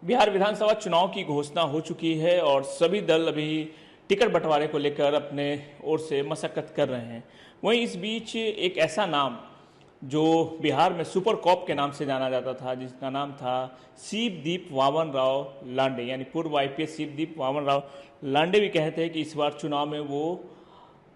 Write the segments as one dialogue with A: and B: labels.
A: बिहार विधानसभा चुनाव की घोषणा हो चुकी है और सभी दल अभी टिकट बंटवारे को लेकर अपने ओर से मशक्कत कर रहे हैं। वहीं इस बीच एक ऐसा नाम जो बिहार में सुपर कॉप के नाम से जाना जाता था, जिसका नाम था शिवदीप वामन राव लांडे, यानी पूर्व आईपीएस शिवदीप वामन राव लांडे भी कहते हैं कि इस बार चुनाव में वो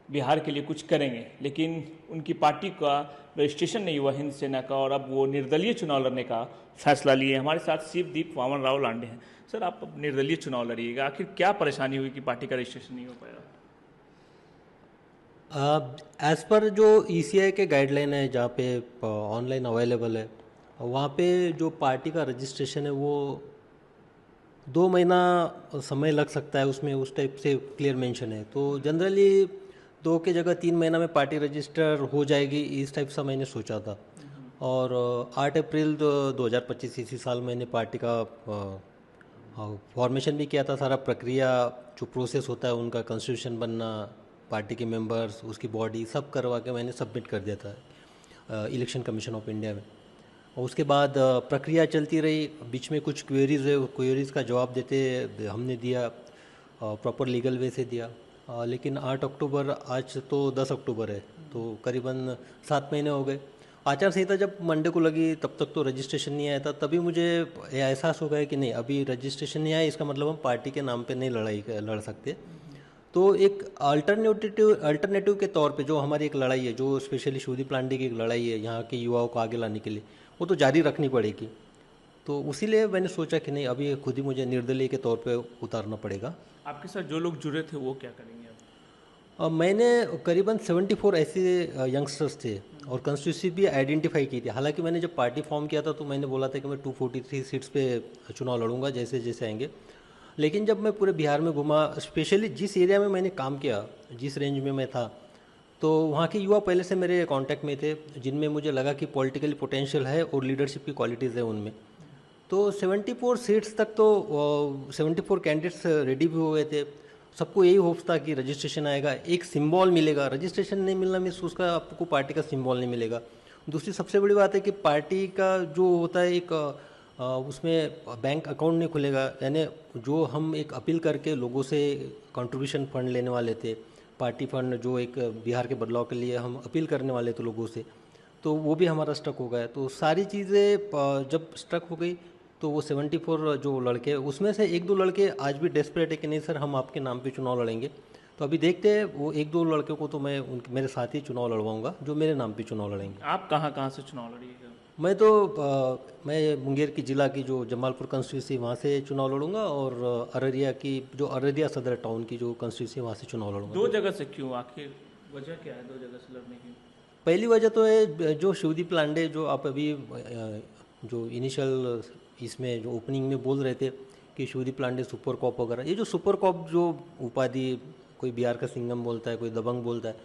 A: बिहार के लिए कुछ करेंगे, लेकिन उनकी पार्टी का रजिस्ट्रेशन नहीं हुआ हिंद सेना का और अब वो निर्दलीय चुनाव लड़ने का फैसला लिए। हमारे साथ शिवदीप वामन राव लांडे हैं। सर, आप अब निर्दलीय चुनाव लड़िएगा, आखिर क्या परेशानी हुई कि पार्टी का रजिस्ट्रेशन नहीं हो पाया?
B: एज़ पर जो ईसीआई के गाइडलाइन है, जहाँ पे ऑनलाइन अवेलेबल है, वहाँ पे जो पार्टी का रजिस्ट्रेशन है वो 2 महीना समय लग सकता है। उसमें उस टाइप से क्लियर मेंशन है। तो जनरली 2 की जगह 3 महीना में पार्टी रजिस्टर हो जाएगी, इस टाइप से मैंने सोचा था। और 8 अप्रैल 2025 इसी साल मैंने पार्टी का फॉर्मेशन भी किया था। सारा प्रक्रिया जो प्रोसेस होता है उनका, कॉन्स्टिट्यूशन बनना, पार्टी के मेंबर्स, उसकी बॉडी सब करवा के मैंने सबमिट कर दिया था इलेक्शन कमीशन ऑफ इंडिया में। और उसके बाद प्रक्रिया चलती रही। बीच में कुछ क्वेरीज़ है, क्वेरीज़ का जवाब देते हमने दिया, प्रॉपर लीगल वे से दिया। लेकिन 8 अक्टूबर, आज तो 10 अक्टूबर है, तो करीबन 7 महीने हो गए। आचार संहिता जब मंडे को लगी तब तक तो रजिस्ट्रेशन नहीं आया था। तभी मुझे एहसास हो गया कि नहीं, अभी रजिस्ट्रेशन नहीं आया, इसका मतलब हम पार्टी के नाम पे नहीं लड़ सकते। तो एक अल्टरनेटिव के तौर पे जो हमारी एक लड़ाई है, जो स्पेशली शिवदीप लांडे की एक लड़ाई है यहाँ के युवाओं को आगे लाने के लिए, वो तो जारी रखनी पड़ेगी। तो उसीलिए मैंने सोचा कि नहीं, अभी खुद ही मुझे निर्दलीय के तौर पे उतारना पड़ेगा।
A: आपके साथ जो लोग जुड़े थे वो क्या करेंगे अब?
B: मैंने करीबन 74 ऐसे यंगस्टर्स थे और कंस्टिट्यूंसी भी आइडेंटिफाई की थी। हालांकि मैंने जब पार्टी फॉर्म किया था तो मैंने बोला था कि मैं 243 सीट्स पे चुनाव लड़ूंगा जैसे जैसे आएंगे। लेकिन जब मैं पूरे बिहार में घूमा, स्पेशली जिस एरिया में मैंने काम किया, जिस रेंज में मैं था, तो वहाँ के युवा पहले से मेरे कांटेक्ट में थे, जिनमें मुझे लगा कि पॉलिटिकली पोटेंशियल है और लीडरशिप की क्वालिटीज़ है उनमें। तो 74 सीट्स तक तो 74 कैंडिडेट्स रेडी भी हुए थे। सबको यही होप्स था कि रजिस्ट्रेशन आएगा, एक सिंबल मिलेगा। रजिस्ट्रेशन नहीं मिलना मीन्स उसका आपको पार्टी का सिंबल नहीं मिलेगा। दूसरी सबसे बड़ी बात है कि पार्टी का जो होता है एक उसमें बैंक अकाउंट नहीं खुलेगा। यानी जो हम एक अपील करके लोगों से कंट्रीब्यूशन फंड लेने वाले थे, पार्टी फंड जो एक बिहार के बदलाव के लिए हम अपील करने वाले थे लोगों से, तो वो भी हमारा स्टक हो गया। तो सारी चीज़ें जब स्टक हो गई तो वो 74 जो लड़के, उसमें से 1-2 लड़के आज भी डेस्परेट है कि नहीं सर, हम आपके नाम पे चुनाव लड़ेंगे। तो अभी देखते हैं, वो 1-2 लड़के को तो मैं उनके मेरे साथ ही चुनाव लड़वाऊंगा जो मेरे नाम पे चुनाव लड़ेंगे।
A: आप कहाँ कहाँ से चुनाव लड़िएगा?
B: मैं मुंगेर की ज़िला की जो जमालपुर कंस्टिट्यूंसी, वहाँ से चुनाव लड़ूंगा, और अररिया की जो अररिया सदर टाउन की जो कंस्टिट्यूंसी, वहाँ से चुनाव लड़ूंगा।
A: दो जगह से क्यों, आखिर वजह क्या है दो जगह से लड़ने की?
B: पहली वजह तो है जो शिवदीप लांडे, जो आप अभी जो इनिशियल इसमें जो ओपनिंग में बोल रहे थे कि शिवदीप लांडे सुपर कॉप वगैरह, ये जो सुपर कॉप जो उपाधि, कोई बिहार का सिंघम बोलता है, कोई दबंग बोलता है,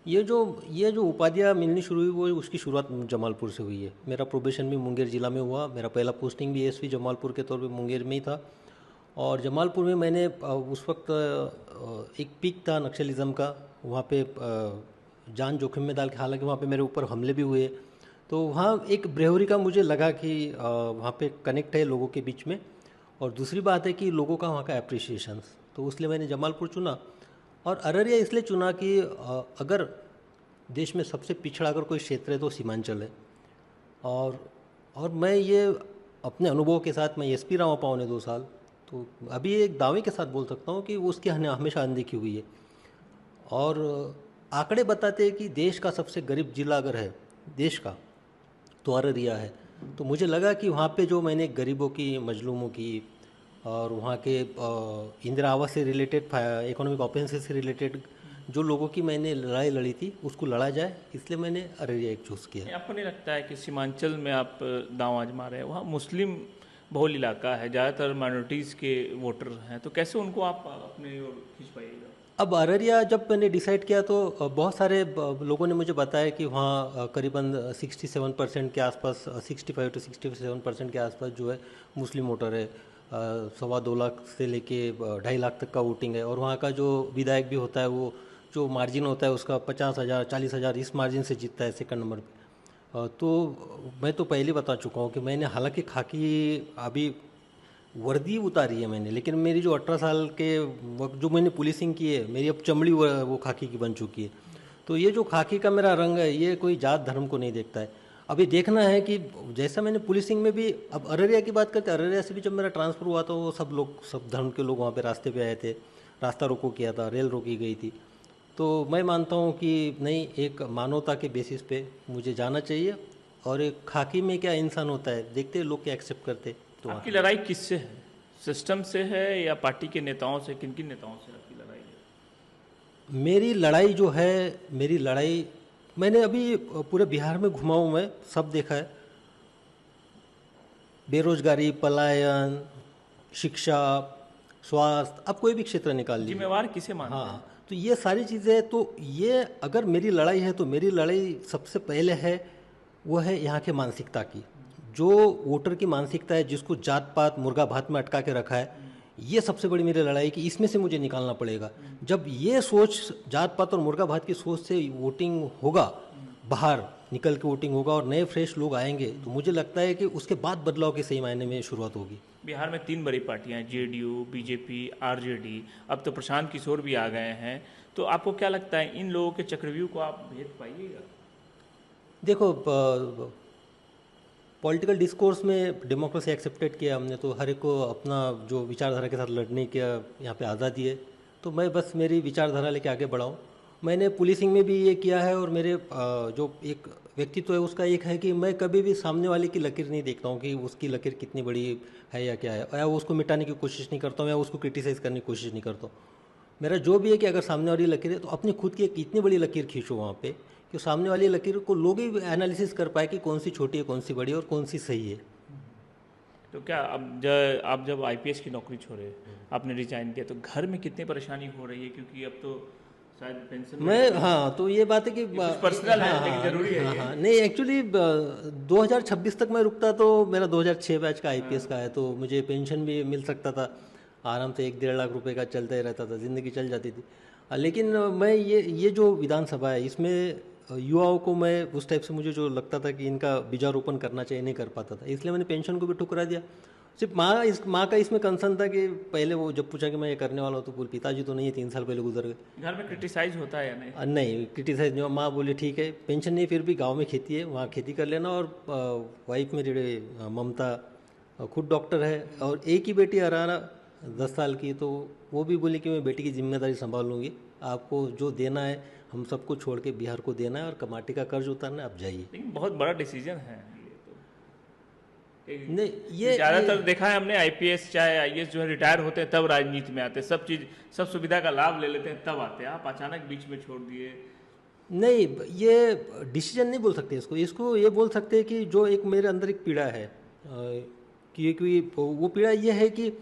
B: ये जो उपाधियाँ मिलनी शुरू हुई, वो उसकी शुरुआत जमालपुर से हुई है। मेरा प्रोबेशन भी मुंगेर ज़िला में हुआ। मेरा पहला पोस्टिंग भी एसपी जमालपुर के तौर पे मुंगेर में ही था। और जमालपुर में मैंने उस वक्त एक पीक था नक्सलिज़म का, वहाँ पे जान जोखिम में डाल के, हालांकि वहाँ पे मेरे ऊपर हमले भी हुए। तो वहाँ एक ब्रेवरी का मुझे लगा कि वहाँ पे कनेक्ट है लोगों के बीच में। और दूसरी बात है कि लोगों का वहाँ का अप्रिसिएशन, तो इसलिए मैंने जमालपुर चुना। और अररिया इसलिए चुना कि अगर देश में सबसे पिछड़ा अगर कोई क्षेत्र है तो सीमांचल है। और मैं ये अपने अनुभव के साथ, मैं एसपी रहा हूँ 2.25 साल, तो अभी एक दावे के साथ बोल सकता हूँ कि वो उसकी हमेशा अनदेखी हुई है। और आंकड़े बताते हैं कि देश का सबसे गरीब जिला अगर है देश का, तो अररिया है। तो मुझे लगा कि वहाँ पे जो मैंने गरीबों की, मजलूमों की, और वहाँ के इंदिरा आवास से रिलेटेड, इकोनॉमिक ऑफेंसेस से रिलेटेड जो लोगों की मैंने लड़ाई लड़ी थी, उसको लड़ा जाए, इसलिए मैंने अररिया एक चूज़ किया।
A: आपको नहीं लगता है कि सीमांचल में आप दांव आजमा रहे हैं? वहाँ मुस्लिम बहुल इलाका है, ज़्यादातर माइनॉरिटीज़ के वोटर हैं, तो कैसे उनको आप अपने ओर खींच पाइएगा?
B: अब अररिया जब मैंने डिसाइड किया तो बहुत सारे लोगों ने मुझे बताया कि वहाँ करीबन 67% के आसपास, 65 to 67% के आसपास जो है मुस्लिम वोटर है। 2.25 लाख से लेके 2.5 लाख तक का वोटिंग है। और वहाँ का जो विधायक भी होता है, वो जो मार्जिन होता है उसका 50,000 40,000 इस मार्जिन से जीतता है सेकंड नंबर पे। तो मैं तो पहले बता चुका हूँ कि मैंने, हालांकि खाकी अभी वर्दी उतारी है मैंने, लेकिन मेरी जो 18 साल के वक्त जो मैंने पुलिसिंग की है, मेरी अब चमड़ी वो खाकी की बन चुकी है। तो ये जो खाकी का मेरा रंग है, ये कोई जात धर्म को नहीं देखता है। अभी देखना है कि जैसा मैंने पुलिसिंग में भी, अब अररिया की बात करते हैं, अररिया से भी जब मेरा ट्रांसफ़र हुआ तो वो सब लोग, सब धर्म के लोग वहाँ पे रास्ते पे आए थे, रास्ता रोको किया था, रेल रोकी गई थी। तो मैं मानता हूँ कि नहीं, एक मानवता के बेसिस पे मुझे जाना चाहिए, और एक खाकी में क्या इंसान होता है, देखते हैं लोग क्या एक्सेप्ट करते। तो
A: आपकी लड़ाई किससे है? सिस्टम से है या पार्टी के नेताओं से? किन किन नेताओं से आपकी लड़ाई है?
B: मेरी लड़ाई जो है, मेरी लड़ाई, मैंने अभी पूरे बिहार में घुमा हूँ, मैं सब देखा है। बेरोजगारी, पलायन, शिक्षा, स्वास्थ्य, अब कोई भी क्षेत्र निकाल लीजिए।
A: जिम्मेवार किसे मानते हैं?
B: हाँ, तो ये सारी चीज़ें, तो ये अगर मेरी लड़ाई है तो मेरी लड़ाई सबसे पहले है वो है यहाँ के मानसिकता की। जो वोटर की मानसिकता है, जिसको जात पात मुर्गा भात में अटका के रखा है, ये सबसे बड़ी मेरी लड़ाई कि इसमें से मुझे निकालना पड़ेगा। जब ये सोच, जात पात और मुर्गा भात की सोच से वोटिंग होगा, बाहर निकल के वोटिंग होगा और नए फ्रेश लोग आएंगे, तो मुझे लगता है कि उसके बाद बदलाव के सही मायने में शुरुआत होगी।
A: बिहार में 3 बड़ी पार्टियां हैं, जेडीयू, बीजेपी, आरजेडी, अब तो प्रशांत किशोर भी आ गए हैं। तो आपको क्या लगता है, इन लोगों के चक्रव्यूह को आप भेद पाइएगा?
B: देखो, पॉलिटिकल डिस्कोर्स में डेमोक्रेसी एक्सेप्टेड किया हमने, तो हर एक को अपना जो विचारधारा के साथ लड़ने की यहाँ पे आज़ादी है। तो मैं बस मेरी विचारधारा लेके आगे बढ़ाऊँ। मैंने पुलिसिंग में भी ये किया है, और मेरे जो एक व्यक्तित्व है उसका एक है कि मैं कभी भी सामने वाले की लकीर नहीं देखता हूँ कि उसकी लकीर कितनी बड़ी है या क्या है, या उसको मिटाने की कोशिश नहीं करता हूँ, या उसको क्रिटिसाइज़ करने की कोशिश नहीं करता हूँ। मेरा जो भी है कि अगर सामने वाली लकीर है तो अपनी खुद की एक इतनी बड़ी लकीर खींचो वहाँ पे कि सामने वाली लकीर को लोग ही एनालिसिस कर पाए कि कौन सी छोटी है, कौन सी बड़ी है, और कौन सी सही है।
A: तो क्या अब आप जब आईपीएस की नौकरी छोड़े, आपने रिजाइन किया, तो घर में कितनी परेशानी हो रही है? क्योंकि अब तो शायद पेंशन
B: मैं, हाँ, तो ये बात है कि
A: पर्सनल है,
B: हाँ,
A: लेकिन जरूरी है
B: हाँ,
A: ये।
B: हाँ, नहीं, एक्चुअली 2026 तक मैं रुकता तो मेरा 2006 बैच का आईपीएस का है, तो मुझे पेंशन भी मिल सकता था आराम से, 1-1.5 लाख रुपए का चलता ही रहता था, ज़िंदगी चल जाती थी। लेकिन मैं ये जो विधानसभा है, इसमें युवाओं को मैं उस टाइप से, मुझे जो लगता था कि इनका बीजारोपण करना चाहिए, नहीं कर पाता था, इसलिए मैंने पेंशन को भी ठुकरा दिया। सिर्फ माँ का इसमें कंसर्न था कि पहले वो जब पूछा कि मैं ये करने वाला हूँ, तो बोल पिताजी तो नहीं है, 3 साल पहले गुजर गए।
A: घर में क्रिटिसाइज होता है या नहीं?
B: नहीं, क्रिटिसाइज नहीं हुआ। माँ बोली ठीक है, पेंशन नहीं, फिर भी गांव में खेती है, वहाँ खेती कर लेना। और वाइफ मेरी ममता खुद डॉक्टर है, और एक ही बेटी अरारा 10 साल की, तो वो भी बोली कि मैं बेटी की जिम्मेदारी संभाल लूँगी, आपको जो देना है हम सबको छोड़ के बिहार को देना है, और कमाटी का कर्ज उतारना है, आप जाइए।
A: लेकिन बहुत बड़ा डिसीजन है ये तो।
B: नहीं, ये
A: ज़्यादातर देखा है हमने, आईपीएस चाहे आईएएस जो है रिटायर होते हैं तब राजनीति में आते हैं, सब चीज़, सब सुविधा का लाभ ले लेते हैं तब आते हैं। आप अचानक बीच में छोड़ दिए?
B: नहीं, ये डिसीजन नहीं बोल सकते इसको ये बोल सकते हैं कि जो एक मेरे अंदर एक पीड़ा है, कि वो पीड़ा ये है कि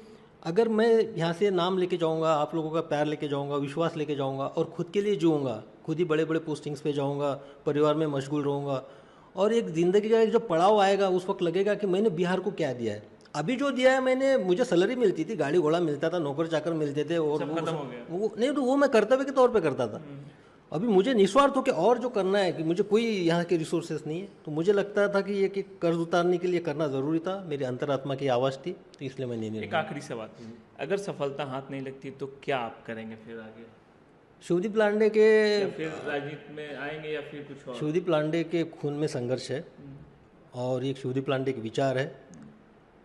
B: अगर मैं यहाँ से नाम लेके जाऊँगा, आप लोगों का प्यार लेके जाऊँगा, विश्वास लेके जाऊँगा, और खुद के लिए जीऊँगा, खुद ही बड़े बड़े पोस्टिंग्स पे जाऊँगा, परिवार में मशगूल रहूँगा, और एक ज़िंदगी का एक जो पड़ाव आएगा, उस वक्त लगेगा कि मैंने बिहार को क्या दिया है। अभी जो दिया है मैंने, मुझे सैलरी मिलती थी, गाड़ी घोड़ा मिलता था, नौकर चाकर मिलते थे, और
A: सब खत्म हो गया।
B: वो नहीं, तो वो मैं कर्तव्य के तौर पे करता था। अभी मुझे निस्वार्थ होकर और जो करना है, कि मुझे कोई यहाँ के रिसोर्सेस नहीं है, तो मुझे लगता था कि ये कि कर्ज उतारने के लिए करना ज़रूरी था, मेरी अंतरात्मा की आवाज़ थी, तो इसलिए मैंने नहीं।
A: एक आखिरी सवाल, अगर सफलता हाथ नहीं लगती तो क्या आप करेंगे फिर आगे?
B: शिवदीप लांडे के,
A: या फिर राजनीति में आएंगे या फिर कुछ और?
B: शिवदीप लांडे के खून में संघर्ष है, और एक शिवदीप लांडे के विचार है,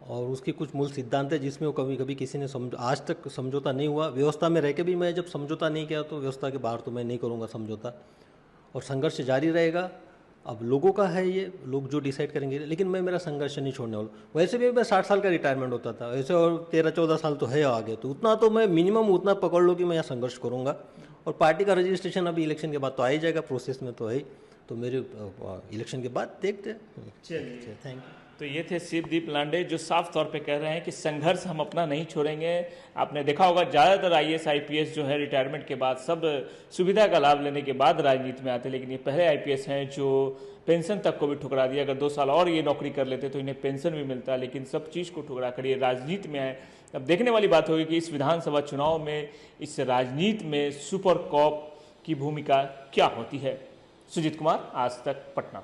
B: और उसके कुछ मूल सिद्धांत है, जिसमें वो कभी कभी किसी ने आज तक समझौता नहीं हुआ। व्यवस्था में रह के भी मैं जब समझौता नहीं किया, तो व्यवस्था के बाहर तो मैं नहीं करूँगा समझौता, और संघर्ष जारी रहेगा। अब लोगों का है ये, लोग जो डिसाइड करेंगे, लेकिन मैं मेरा संघर्ष नहीं छोड़ने वाला। वैसे भी मैं 60 साल का रिटायरमेंट होता था वैसे, और 13-14 साल तो है आगे, तो उतना तो मैं मिनिमम उतना पकड़ लो कि मैं यहाँ संघर्ष करूँगा। और पार्टी का रजिस्ट्रेशन अभी इलेक्शन के बाद तो आ ही जाएगा, प्रोसेस में तो है ही, तो मेरे इलेक्शन के बाद देखते हैं।
A: चलिए,
B: थैंक यू।
A: तो ये थे शिवदीप लांडे, जो साफ तौर पे कह रहे हैं कि संघर्ष हम अपना नहीं छोड़ेंगे। आपने देखा होगा ज़्यादातर आईएएस आईपीएस जो है रिटायरमेंट के बाद सब सुविधा का लाभ लेने के बाद राजनीति में आते, लेकिन ये पहले आईपीएस हैं जो पेंशन तक को भी ठुकरा दिया। अगर 2 साल और ये नौकरी कर लेते तो इन्हें पेंशन भी मिलता, लेकिन सब चीज़ को ठुकरा कर ये राजनीति में आए। अब देखने वाली बात होगी कि इस विधानसभा चुनाव में, इस राजनीति में सुपर कॉप की भूमिका क्या होती है। सुजीत कुमार, आज तक, पटना।